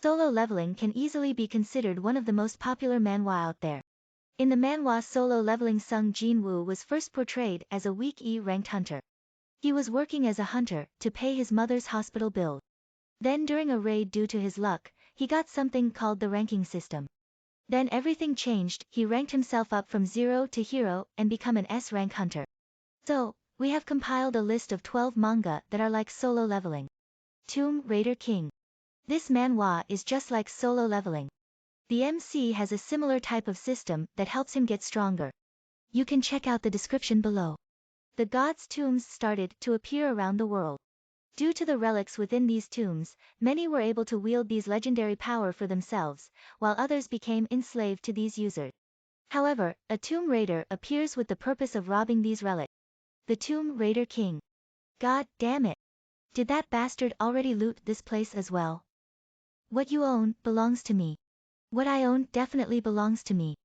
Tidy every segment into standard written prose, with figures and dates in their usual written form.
Solo leveling can easily be considered one of the most popular manhwa out there. In the manhwa Solo Leveling, Sung Jin-woo was first portrayed as a weak E-ranked hunter. He was working as a hunter to pay his mother's hospital bill. Then during a raid, due to his luck, he got something called the ranking system. Then everything changed, he ranked himself up from 0 to hero and become an S-rank hunter. So, we have compiled a list of 12 manga that are like Solo Leveling. Tomb Raider King. This manhwa is just like Solo Leveling. The MC has a similar type of system that helps him get stronger. You can check out the description below. The gods' tombs started to appear around the world. Due to the relics within these tombs, many were able to wield these legendary power for themselves, while others became enslaved to these users. However, a Tomb Raider appears with the purpose of robbing these relics. The Tomb Raider King. God damn it. Did that bastard already loot this place as well? What you own belongs to me. What I own definitely belongs to me.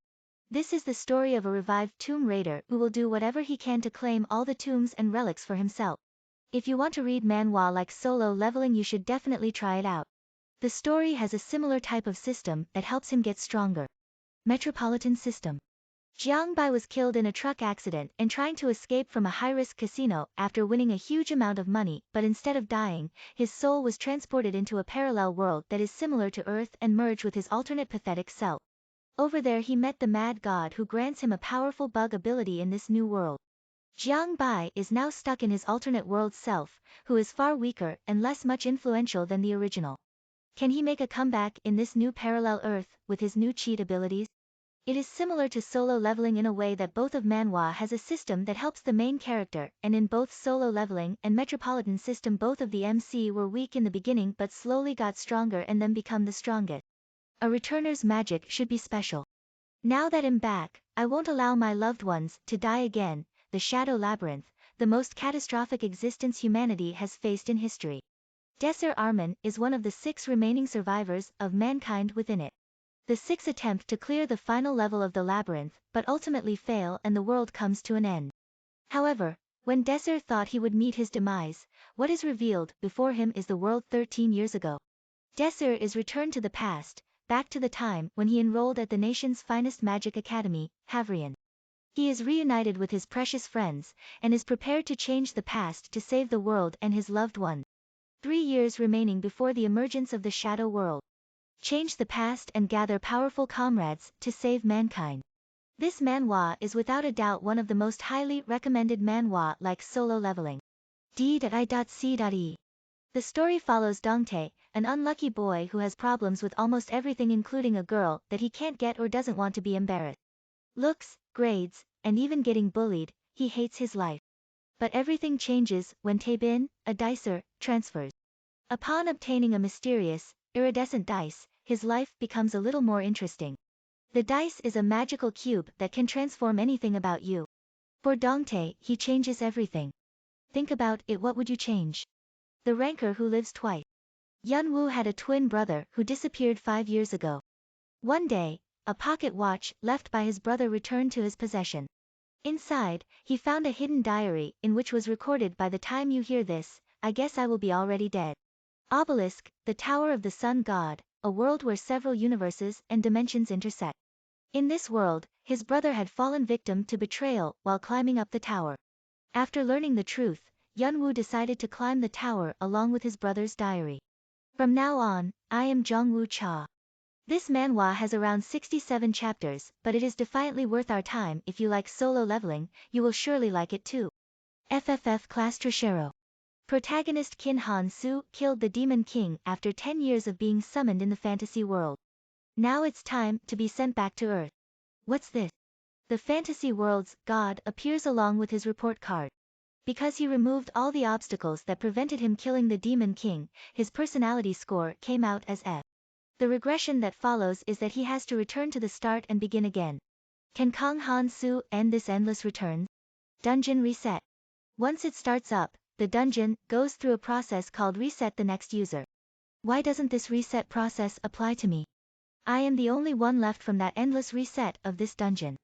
This is the story of a revived Tomb Raider who will do whatever he can to claim all the tombs and relics for himself. If you want to read manhwa like Solo Leveling, you should definitely try it out. The story has a similar type of system that helps him get stronger. Metropolitan System Jiang Bai was killed in a truck accident and trying to escape from a high-risk casino after winning a huge amount of money, but instead of dying, his soul was transported into a parallel world that is similar to Earth and merged with his alternate pathetic self. Over there he met the Mad God, who grants him a powerful bug ability in this new world. Jiang Bai is now stuck in his alternate world self, who is far weaker and less much influential than the original. Can he make a comeback in this new parallel Earth with his new cheat abilities? It is similar to Solo Leveling in a way that both of manhwa has a system that helps the main character, and in both Solo Leveling and Metropolitan System both of the MC were weak in the beginning but slowly got stronger and then become the strongest. A returner's magic should be special. Now that I'm back, I won't allow my loved ones to die again. The Shadow Labyrinth, the most catastrophic existence humanity has faced in history. Desir Arman is one of the 6 remaining survivors of mankind within it. The 6 attempt to clear the final level of the labyrinth, but ultimately fail and the world comes to an end. However, when Desir thought he would meet his demise, what is revealed before him is the world 13 years ago. Desir is returned to the past, back to the time when he enrolled at the nation's finest magic academy, Havrian. He is reunited with his precious friends, and is prepared to change the past to save the world and his loved ones. 3 years remaining before the emergence of the Shadow World. Change the past and gather powerful comrades to save mankind. This manhwa is without a doubt one of the most highly recommended manhwa like Solo Leveling. D.I.C.E. The story follows Dongtae, an unlucky boy who has problems with almost everything, including a girl that he can't get or doesn't want to be embarrassed. Looks, grades, and even getting bullied, he hates his life. But everything changes when Tae-bin, a dicer, transfers. Upon obtaining a mysterious, iridescent dice, his life becomes a little more interesting. The dice is a magical cube that can transform anything about you. For Dongtae, he changes everything. Think about it, what would you change? The ranker who lives twice. Yeon-woo had a twin brother who disappeared 5 years ago. One day, a pocket watch left by his brother returned to his possession. Inside, he found a hidden diary in which was recorded, by the time you hear this, I guess I will be already dead. Obelisk, the Tower of the Sun God, a world where several universes and dimensions intersect. In this world, his brother had fallen victim to betrayal while climbing up the tower. After learning the truth, Yeon-woo decided to climb the tower along with his brother's diary. From now on, I am Jong-woo Cha. This manhwa has around 67 chapters, but it is defiantly worth our time. If you like Solo Leveling, you will surely like it too. FFF Class Trashero. Protagonist Kim Han-soo killed the Demon King after 10 years of being summoned in the fantasy world. Now it's time to be sent back to Earth. What's this? The fantasy world's god appears along with his report card. Because he removed all the obstacles that prevented him killing the Demon King, his personality score came out as F. The regression that follows is that he has to return to the start and begin again. Can Kang Han-soo end this endless return? Dungeon Reset. Once it starts up, the dungeon goes through a process called Reset the Next User. Why doesn't this reset process apply to me? I am the only one left from that endless reset of this dungeon.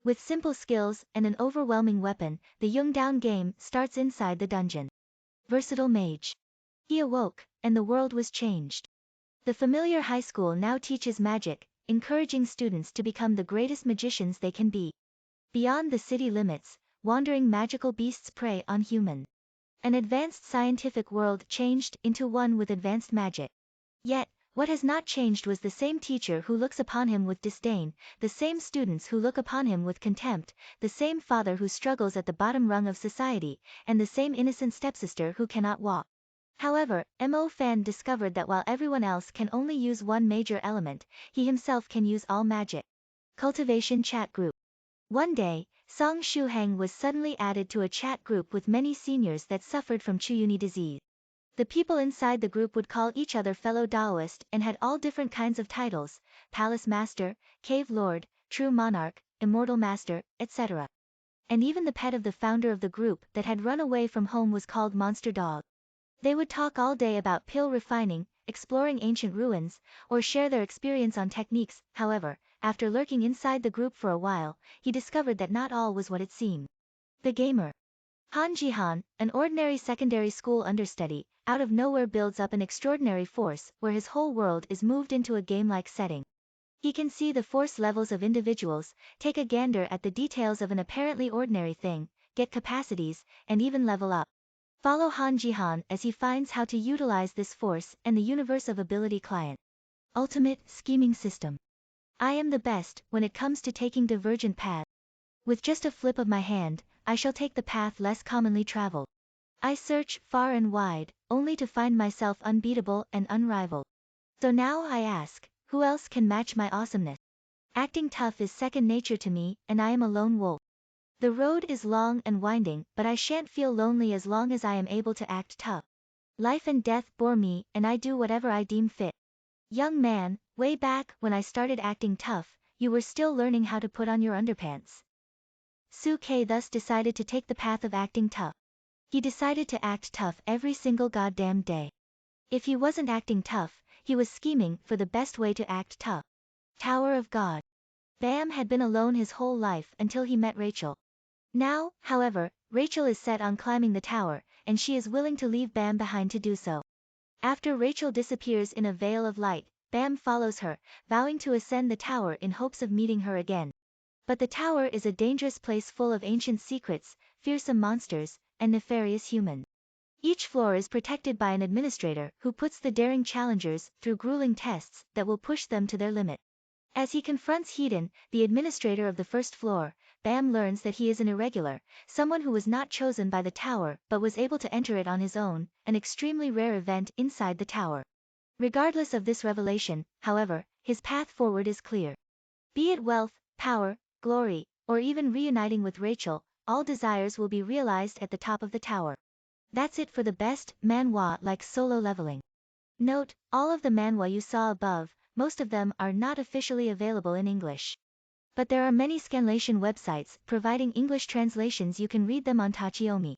With simple skills and an overwhelming weapon, the Youngdown game starts inside the dungeon. Versatile Mage. He awoke, and the world was changed. The familiar high school now teaches magic, encouraging students to become the greatest magicians they can be. Beyond the city limits, wandering magical beasts prey on humans. An advanced scientific world changed into one with advanced magic. Yet, what has not changed was the same teacher who looks upon him with disdain, the same students who look upon him with contempt, the same father who struggles at the bottom rung of society, and the same innocent stepsister who cannot walk. However, Mo Fan discovered that while everyone else can only use one major element, he himself can use all magic. Cultivation Chat Group. One day, Song Shuhang was suddenly added to a chat group with many seniors that suffered from Chuyuni disease. The people inside the group would call each other fellow Taoist and had all different kinds of titles: Palace Master, Cave Lord, True Monarch, Immortal Master, etc. And even the pet of the founder of the group that had run away from home was called Monster Dog. They would talk all day about pill refining, exploring ancient ruins, or share their experience on techniques. However, after lurking inside the group for a while, he discovered that not all was what it seemed. The gamer. Han Jihan, an ordinary secondary school understudy, out of nowhere builds up an extraordinary force where his whole world is moved into a game-like setting. He can see the force levels of individuals, take a gander at the details of an apparently ordinary thing, get capacities, and even level up. Follow Han Jihan as he finds how to utilize this force and the universe of ability client. Ultimate scheming system. I am the best when it comes to taking divergent paths. With just a flip of my hand, I shall take the path less commonly traveled. I search far and wide, only to find myself unbeatable and unrivaled. So now I ask, who else can match my awesomeness? Acting tough is second nature to me, and I am a lone wolf. The road is long and winding, but I shan't feel lonely as long as I am able to act tough. Life and death bore me, and I do whatever I deem fit. Young man, way back when I started acting tough, you were still learning how to put on your underpants. Su K thus decided to take the path of acting tough. He decided to act tough every single goddamn day. If he wasn't acting tough, he was scheming for the best way to act tough. Tower of God. Bam had been alone his whole life until he met Rachel. Now, however, Rachel is set on climbing the tower, and she is willing to leave Bam behind to do so. After Rachel disappears in a veil of light, Bam follows her, vowing to ascend the tower in hopes of meeting her again. But the tower is a dangerous place full of ancient secrets, fearsome monsters, and nefarious humans. Each floor is protected by an administrator who puts the daring challengers through grueling tests that will push them to their limit. As he confronts Heedon, the administrator of the first floor, Bam learns that he is an irregular, someone who was not chosen by the tower but was able to enter it on his own, an extremely rare event inside the tower. Regardless of this revelation, however, his path forward is clear. Be it wealth, power, glory, or even reuniting with Rachel, all desires will be realized at the top of the tower. That's it for the best manhwa like Solo Leveling. Note, all of the manhwa you saw above, most of them are not officially available in English. But there are many scanlation websites providing English translations. You can read them on Tachiomi.